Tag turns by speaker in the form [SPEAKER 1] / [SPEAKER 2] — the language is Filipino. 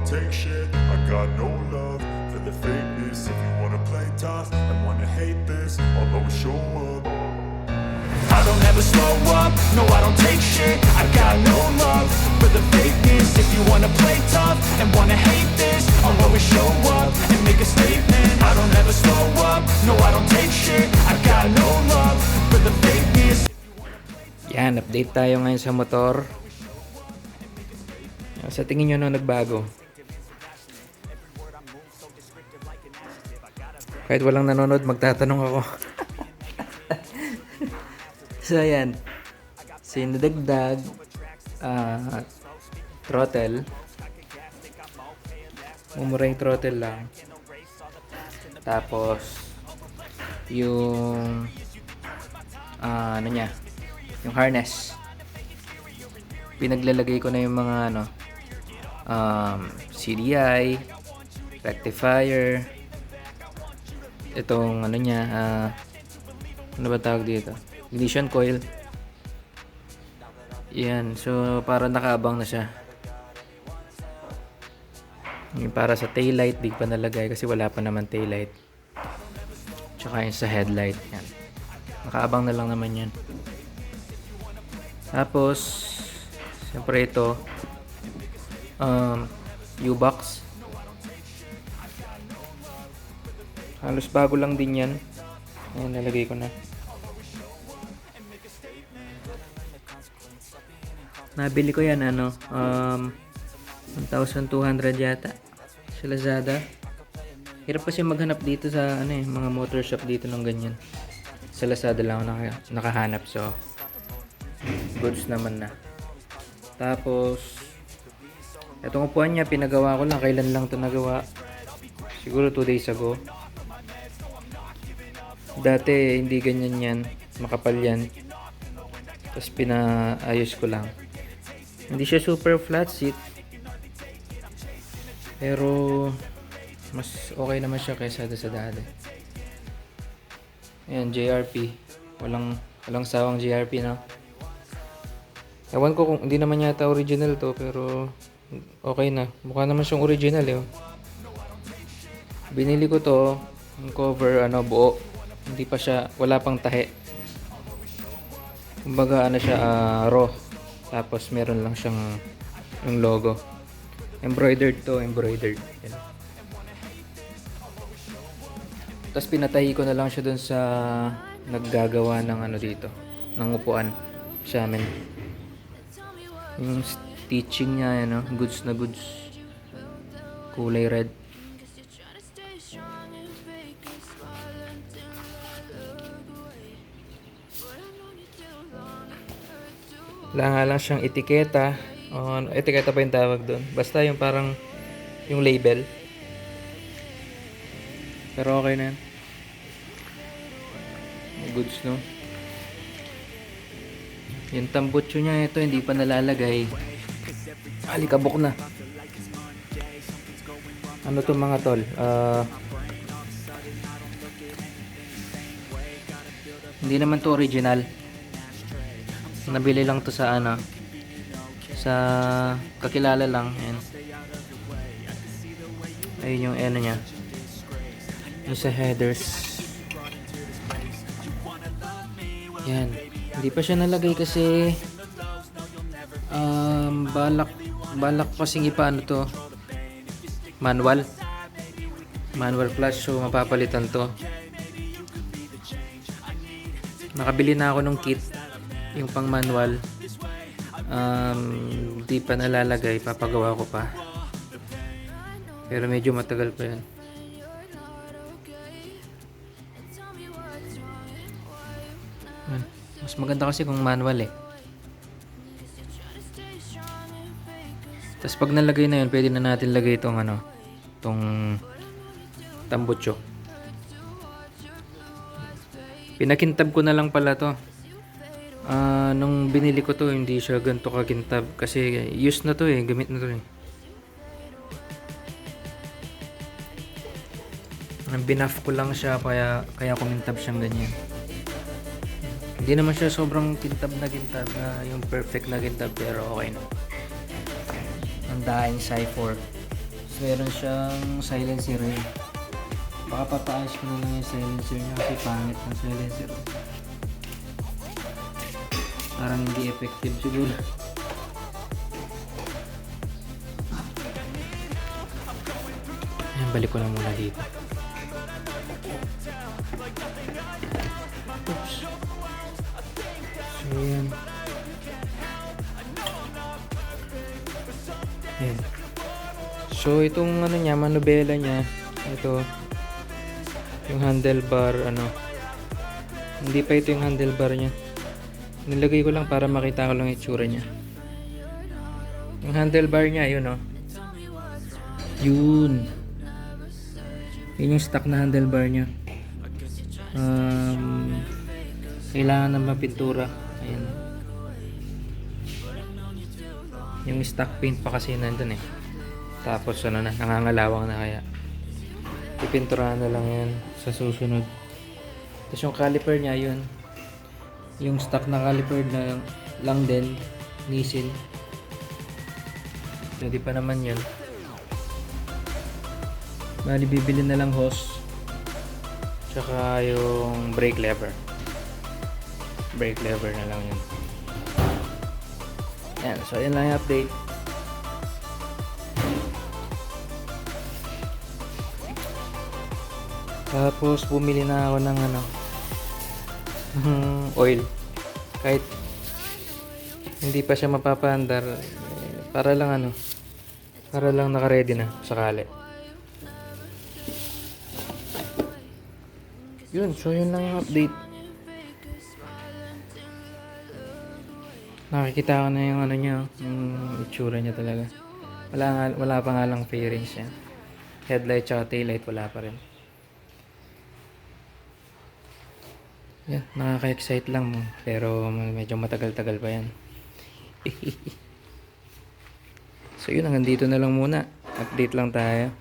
[SPEAKER 1] don't take shit. I got no love for the fakeness. If you wanna play tough and wanna hate this, I'll always show up. I don't ever slow up, no I don't take shit. I got no love for the fakeness. If you wanna play tough and wanna hate this, I'll always show up and make a statement. I don't ever slow up, no I don't take shit. I got no love for the fakeness.
[SPEAKER 2] Yan, update tayo ngayon sa motor. Sa tingin nyo no nagbago? Kahit walang nanonood, magtatanong ako. So ayan, sinadagdag throttle. Mumura yung throttle lang. Tapos yung ano niya, yung harness. Pinaglalagay ko na yung mga CDI, rectifier, itong ano niya, ano ba tawag dito? Ignition coil. Yan, so para nakaabang na siya. Yung para sa taillight, di pa nalagay kasi wala pa naman taillight. Tsaka yung sa headlight. Yan. Nakaabang na lang naman yan. Tapos, siyempre ito, U-box. Halos bago lang din yan. Ayan, nalagay ko na. Nabili ko yan 1,200 yata sa Lazada. Hirap kasi maghanap dito sa mga motor shop dito ng ganyan. Sa Lazada lang ako nakahanap, so goods naman na. Tapos etong upuan niya pinagawa ko lang, kailan lang 'to nagawa? Siguro 2 days ago. Dati hindi ganyan yan, makapal yan. Tapos pinaayos ko lang. Hindi siya super flat seat, pero mas okay naman siya kaysa sa dati. Ayan, JRP. Walang sawang JRP na. Ewan ko kung hindi naman yata original to, pero okay na. Mukha naman siyang original eh. Binili ko to, yung cover buo. Hindi pa siya, wala pang tahe. Kumbaga siya raw. Tapos meron lang siyang yung logo. Embroidered to, embroidered. Yan. Tapos pinatahi ko na lang siya dun sa naggagawa ng dito, ng upuan sa amin. Yung stitching niya, goods na goods. Kulay red. Wala nga lang siyang etiketa. Etiketa pa yung tawag doon. Basta yung parang yung label. Pero okay na yan. Goods, no? Yung tambutso niya ito, hindi pa nalalagay. Alikabok na. Ano to mga tol? Hindi naman to original. Nabili lang to sa sa kakilala lang. Ayan. Ayun yung niya. Yung sa headers. Yan. Hindi pa siya nalagay kasi balak kasing ipaano to, manual plus, so mapapalitan to. Nakabili na ako ng kit, yung pang manual. Di pa nalalagay, papagawa ko pa, pero medyo matagal pa yan. Mas maganda kasi kung manual eh. Tapos pag nalagay na yun, pwede na natin lagay itong itong tambutso. Pinakintab ko na lang pala to. Nung binili ko to, hindi siya ganito kakintab kasi used na to eh, gamit na to eh. Binuff ko lang siya, kaya kumintab siyang ganyan. Hindi naman siya sobrang kintab na yung perfect na kintab, pero okay na. Ang daing Cypher. meron siyang silencer rin. Baka papaayos ko na lang yung silencer niya kasi pangit ng silencer. Parang hindi effective siguro. Ayan, balik ko na muna dito. Oops. So, yan. Yan. So, itong ano niya, manubela niya, ito, yung handlebar, hindi pa ito yung handlebar niya. Nilagay ko lang para makita ko lang itsura niya. Yung handlebar niya, yun Yun. Yun yung stock na handlebar niya. Kailangan ng mapintura. Ayan. Yung stock paint pa kasi nandun eh. Tapos nangangalawang na kaya. Pipinturahan na lang yan sa susunod. Tapos yung caliper niya, yun. Yung stock na caliper na lang din, Nissin. Pwede pa naman yun. Bali, bibili na lang hose. Tsaka yung brake lever. Brake lever na lang yun. Yan, so yun lang yung update. Tapos bumili na ako ng oil. Kahit hindi pa siya mapapaandar, para lang naka-ready na sakali. Yun, so yun lang yung update. Nakikita ko na yung niya, yung itsura niya talaga. Wala pa nga lang fairings niya. Headlight tsaka taillight wala pa rin. Yan, nakaka-excite lang pero medyo matagal-tagal pa yan. So yun, hanggang dito na lang muna. Update lang tayo.